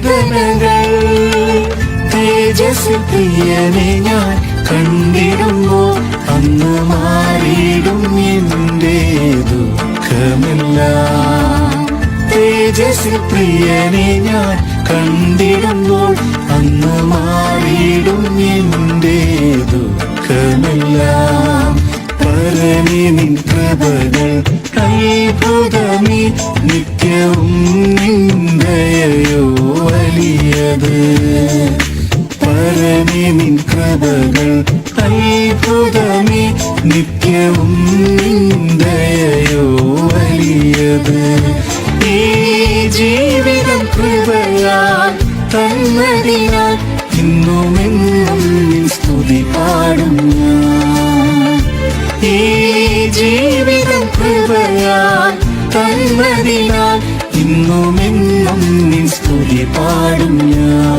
വേദനകൾ തേജസ്സിൽ പ്രിയനെ ഞാൻ കണ്ടിടുമ്പോൾ അന്ന് മാറിയിടും എന്റെ ദുഃഖമെല്ലാം. തേജസ്സിൽ പ്രിയനെ ഞാൻ കണ്ടിടുമ്പോൾ അന്ന് മാറിയിടും എന്റെ ദുഃഖമെല്ലാം. പരമേ നിൻ കൃപകൾ അത്ഭുതമേ, നിത്യവും നിന്ദയോ വലിയത്. പരമേ നിൻ കൃപകൾ അത്ഭുതമേ, നിത്യവും നിന്ദയോ വലിയത്. ഈ ജീവിതം കൃപയാൽ തന്നതിനാൽ ഇന്നുമെന്നും നിൻ സ്തുതി പാടും ഞാൻ. ഈ ജീവിതം കൃപയാൽ തന്നതിനാൽ ഇന്നുമെന്നും നിൻ സ്തുതി പാടും ഞാൻ.